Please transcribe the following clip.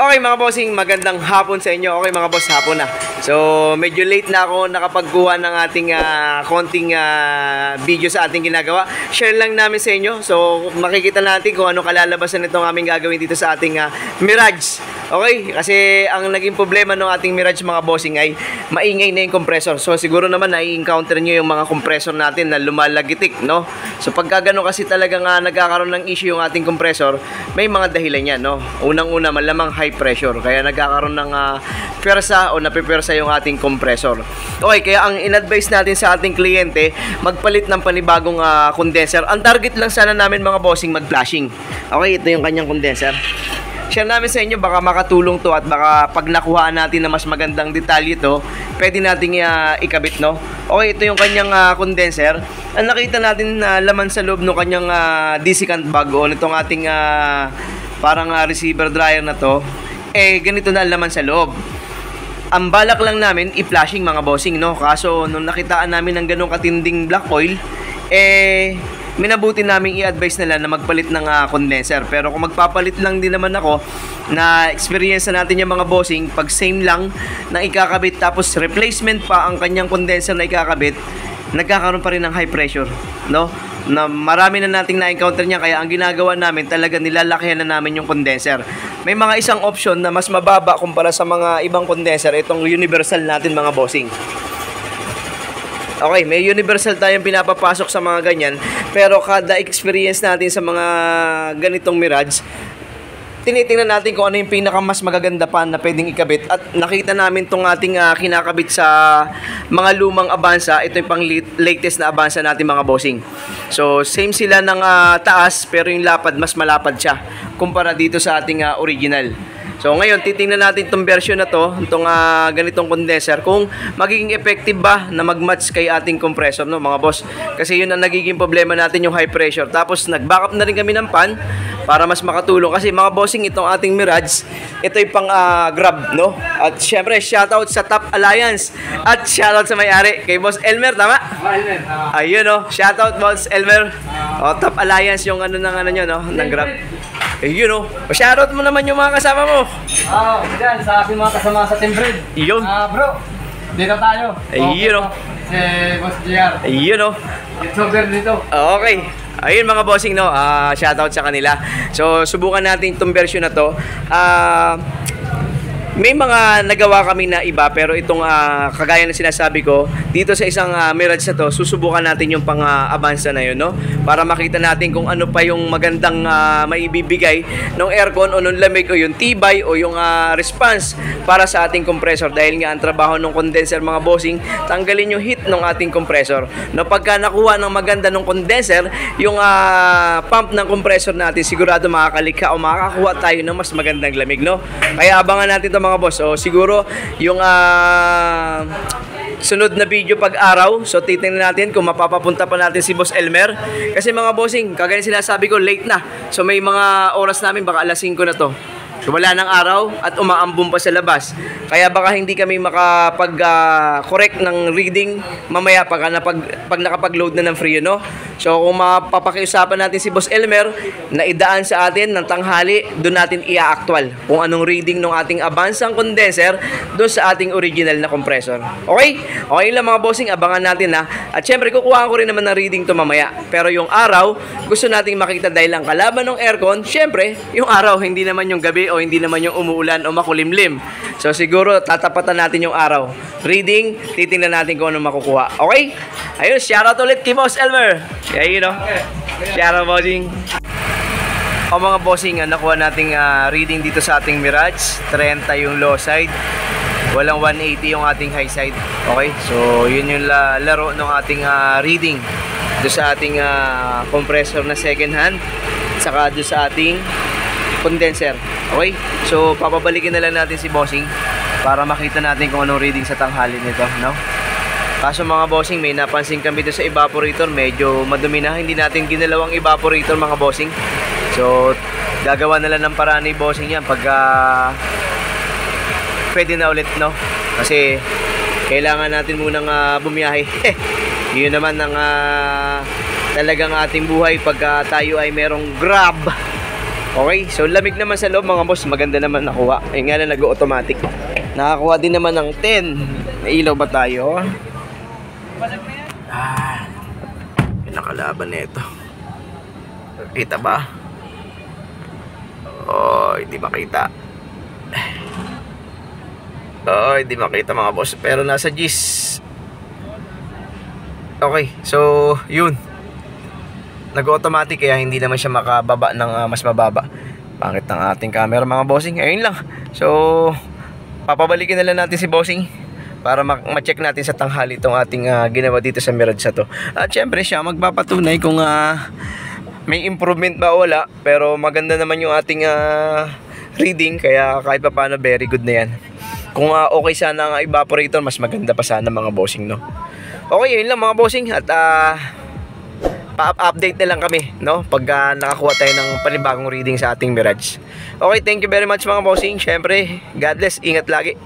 Okay mga bossing, magandang hapon sa inyo. Okay mga boss, hapon na. So medyo late na ako nakapagkuha ng ating konting video sa ating ginagawa. Share lang namin sa inyo. So makikita natin kung ano kalalabasan nitong aming gagawin dito sa ating Mirage. Okay, kasi ang naging problema ng ating Mirage mga bossing ay maingay na yung compressor. So siguro naman na-encounter nyo yung mga compressor natin na lumalagitik, no? So pagka gano'n kasi talagang nagkakaroon ng issue yung ating compressor, may mga dahilan yan, no? Unang-una, malamang high pressure, kaya nagkakaroon ng pwersa o napipersa yung ating compressor. Okay, kaya ang in-advise natin sa ating kliyente, magpalit ng panibagong condenser. Ang target lang sana namin mga bossing, mag-flashing. Okay, ito yung kanyang condenser. Share namin sa inyo, baka makatulong to at baka pag nakuhaan natin na mas magandang detalye to, pwede nating ikabit, no? Okay, ito yung kanyang condenser. Ang nakita natin na laman sa loob ng kanyang desiccant bag o nitong ating parang receiver dryer na to, ganito na ang laman sa loob. Ang balak lang namin i-flashing mga bossing, no? Kaso nung nakitaan namin ng ganong katinding black oil, minabuti namin i-advise nila na magpalit ng condenser. Pero kung magpapalit lang din naman ako, na experience na natin yung mga bossing, pag same lang na ikakabit tapos replacement pa ang kanyang condenser na ikakabit, nagkakaroon pa rin ng high pressure, no? Na marami na nating na-encounter niya, kaya ang ginagawa namin talaga nilalakihan na namin yung condenser. May mga isang option na mas mababa kumpara sa mga ibang condenser, itong universal natin mga bossing. Okay, may universal tayong pinapapasok sa mga ganyan, pero kada experience natin sa mga ganitong Mirage, tinitingnan natin kung ano yung pinakamas magaganda pa na pwedeng ikabit. At nakita namin itong ating kinakabit sa mga lumang Avanza. Ito yung pang latest na Avanza natin mga bossing. So same sila ng taas, pero yung lapad mas malapad siya kumpara dito sa ating original. So ngayon, titingnan natin itong version na to, itong ganitong condenser, kung magiging effective ba na mag-match kay ating compressor, no mga boss. Kasi yun ang nagiging problema natin, yung high pressure. Tapos nag-backup na rin kami ng pan para mas makatulong. Kasi mga bossing, itong ating Mirage, ito yung pang grab, no? At syempre, shoutout sa Top Alliance at shoutout sa may-ari, kay Boss Elmer, tama? Elmer. Ayun, no? Shoutout Boss Elmer. Top Alliance yung ano ng ano nyo, no? Ng grab. Ayun, no? Shoutout mo naman yung mga kasama mo. Dyan, sa aking mga kasama sa Team Breed. Ayun. Bro, dito tayo. Ayun, no? Si Boss JR. Ayun, no? It's over dito. Okay. Ayun mga bossing, no? Shoutout sa kanila. So, subukan natin itong version na to. May mga nagawa kami na iba, pero itong kagaya na sinasabi ko, dito sa isang Mirage na to, susubukan natin yung pang Avanza na yun, no? Para makita natin kung ano pa yung magandang maibibigay ng aircon o ng lamig o yung tibay o yung response para sa ating compressor. Dahil nga ang trabaho ng condenser mga bossing, tanggalin yung heat ng ating compressor. No, pagka nakuha ng maganda ng condenser, yung pump ng compressor natin, sigurado makakalikha o makakakuha tayo ng mas magandang lamig, no? Kaya abangan natin ito mga boss. So siguro yung sunod na video pag-araw, so titingnan natin kung mapapapunta pa natin si Boss Elmer. Kasi mga bossing, kagaya sinasabi ko, late na. So may mga oras namin, baka alas 5 na to. So wala ng araw at umaambon pa sa labas. Kaya baka hindi kami makapag-correct ng reading mamaya pag nakapag-load na ng free, no? So kung mapapakiusapan natin si Boss Elmer na idaan sa atin ng tanghali, doon natin i-actual kung anong reading ng ating Avanza condenser doon sa ating original na compressor. Okay? Okay lang mga bossing, abangan natin ha. At syempre kukuha ko rin naman ng reading to mamaya. Pero yung araw, gusto nating makita dahil ang kalaban ng aircon, syempre, yung araw, hindi naman yung gabi o hindi naman yung umuulan o makulimlim. So siguro tatapatan natin yung araw. Reading, titingnan natin kung ano makukuha. Okay? Ayun, shoutout ulit kay Boss Elmer. Yeah, you know. Shoutout bossing. O mga bossing, nakuha nating reading dito sa ating Mirage. 30 yung low side. Walang 180 yung ating high side. Okay? So yun yung laro ng ating reading doon sa ating compressor na second hand. Saka doon sa ating condenser. Okay? So papabalikin na lang natin si bossing para makita natin kung anong reading sa tanghali nito, no? Kaso mga bossing, may napansin kami dito sa evaporator, medyo madumi na. Hindi natin ginalawang evaporator mga bossing. So gagawa na lang ng paraan ni bossing yan pagka pwede na ulit, no? Kasi kailangan natin munang bumiyahe. Yun naman ang talagang ating buhay pagka tayo ay merong grab Okay, so lamig naman sa loob mga boss, maganda naman nakuha. Ayun nga lang, nag-automatic. Nakakuha din naman ng 10. May ilaw ba tayo? Yung nakalaban na ito. Kita ba? Oh, hindi makita. Oh, hindi makita mga boss, pero nasa G's. Okay, so yun. Nag-automatic kaya hindi naman siya makababa ng mas mababa. Pangit ng ating camera mga bossing. Ayun lang. So papabalikin na lang natin si bossing para ma-check natin sa tanghali itong ating ginawa dito sa Mirage to. At syempre siya magpapatunay kung may improvement ba o wala. Pero maganda naman yung ating reading, kaya kahit pa paano very good na yan. Kung okay sana ang evaporator, mas maganda pa sana mga bossing, no? Okay, yun lang mga bossing. At pa-update na lang kami, no? Pag nakakuha tayo ng panibagong reading sa ating Mirage. Okay, thank you very much mga bossing. Syempre, God bless, ingat lagi.